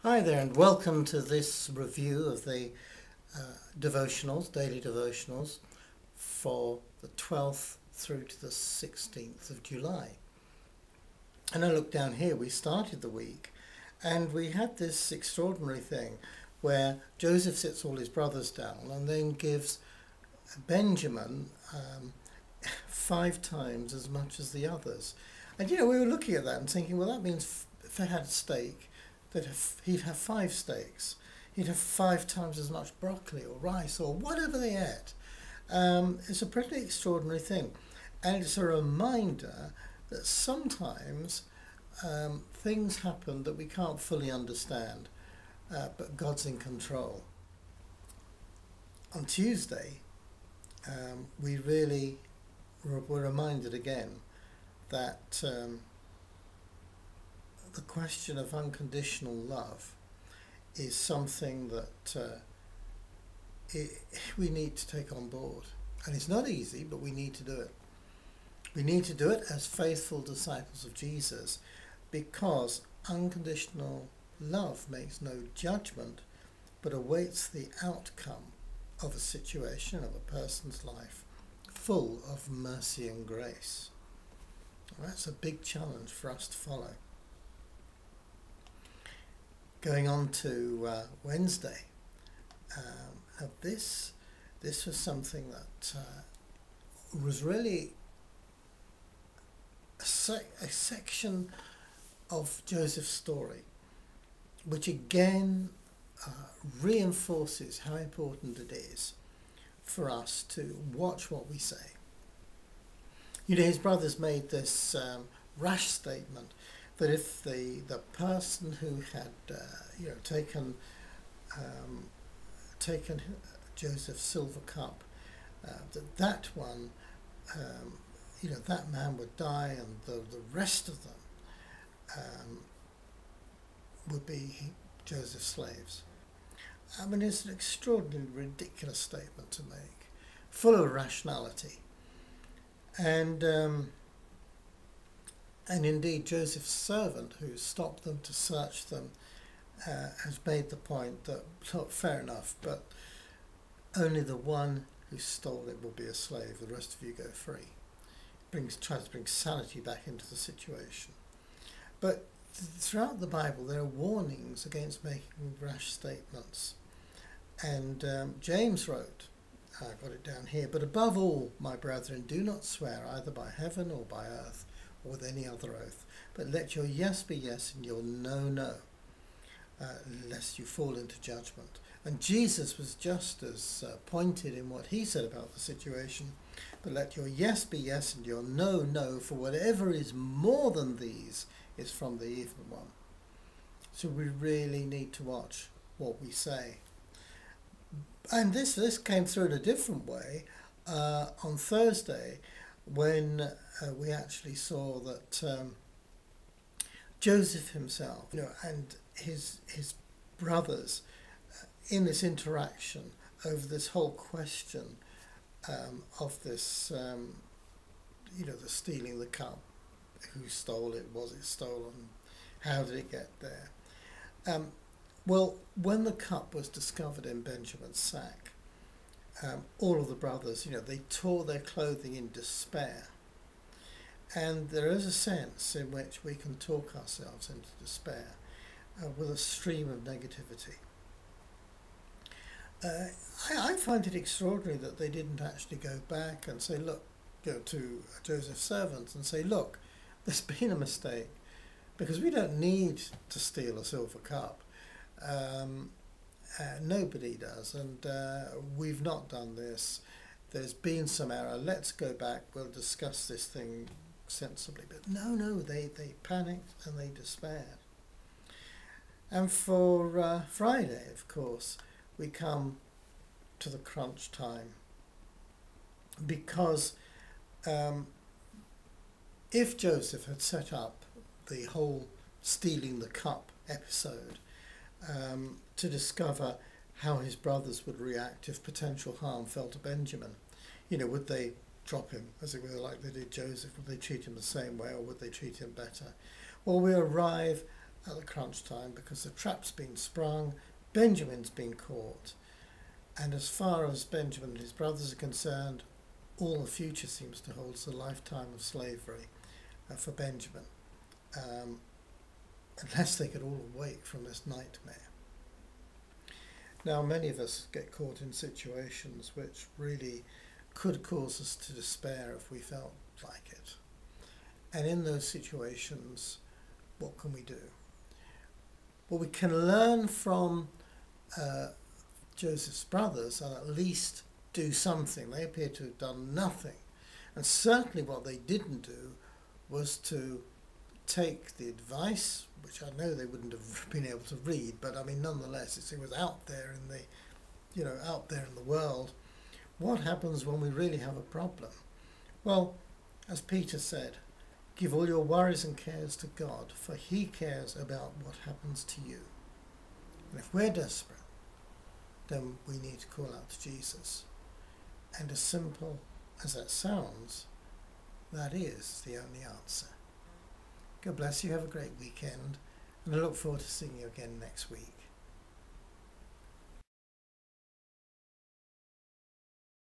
Hi there, and welcome to this review of the devotionals, daily devotionals, for the 12th through to the 16th of July. And I look down here, we started the week, and we had this extraordinary thing where Joseph sits all his brothers down and then gives Benjamin 5 times as much as the others. And we were looking at that and thinking, well, that means if they had a steak, he'd have 5 steaks. He'd have 5 times as much broccoli or rice or whatever they ate. It's a pretty extraordinary thing. And it's a reminder that sometimes things happen that we can't fully understand, but God's in control. On Tuesday, we really were reminded again that the question of unconditional love is something that we need to take on board. And it's not easy, but we need to do it. We need to do it as faithful disciples of Jesus, because unconditional love makes no judgment, but awaits the outcome of a situation, of a person's life, full of mercy and grace. And that's a big challenge for us to follow. Going on to Wednesday, this was something that was really a section of Joseph's story, which again reinforces how important it is for us to watch what we say. His brothers made this rash statement that if the person who had taken Joseph's silver cup, that one, that man would die, and the rest of them would be Joseph's slaves. I mean, it's an extraordinarily ridiculous statement to make, full of rationality. And indeed, Joseph's servant, who stopped them to search them, has made the point that, look, fair enough, but only the one who stole it will be a slave. The rest of you go free. Tries to bring sanity back into the situation. But throughout the Bible, there are warnings against making rash statements. And James wrote, I got it down here, but above all, my brethren, do not swear either by heaven or by earth, or with any other oath, but let your yes be yes and your no, no, lest you fall into judgment. And Jesus was just as pointed in what he said about the situation, but let your yes be yes and your no, no, for whatever is more than these is from the evil one. So we really need to watch what we say. And this came through in a different way on Thursday, when we actually saw that Joseph himself, and his brothers, in this interaction over this whole question of this, the stealing the cup, who stole it, was it stolen, how did it get there? Well, when the cup was discovered in Benjamin's sack, all of the brothers, they tore their clothing in despair. And there is a sense in which we can talk ourselves into despair with a stream of negativity. I find it extraordinary that they didn't actually go back and say, look, to Joseph's servants and say, look, there's been a mistake, because we don't need to steal a silver cup. Nobody does, and we've not done this. There's been some error. Let's go back. We'll discuss this thing sensibly. But no, they panicked and they despaired. And for Friday, of course, we come to the crunch time, because if Joseph had set up the whole stealing the cup episode to discover how his brothers would react if potential harm fell to Benjamin, would they drop him, as it were, like they did Joseph? Would they treat him the same way, or would they treat him better? Well, we arrive at the crunch time because the trap's been sprung, Benjamin's been caught, and as far as Benjamin and his brothers are concerned, all the future seems to hold is a lifetime of slavery for Benjamin, unless they could all awake from this nightmare. Now, many of us get caught in situations which really could cause us to despair if we felt like it. And in those situations, what can we do? Well, we can learn from Joseph's brothers and at least do something. They appear to have done nothing. And certainly what they didn't do was to take the advice, which I know they wouldn't have been able to read, but I mean, nonetheless, it was out there in the world. What happens when we really have a problem? Well, as Peter said, give all your worries and cares to God, for he cares about what happens to you. And if we're desperate, then we need to call out to Jesus. And as simple as that sounds, that is the only answer. God bless you, have a great weekend, and I look forward to seeing you again next week.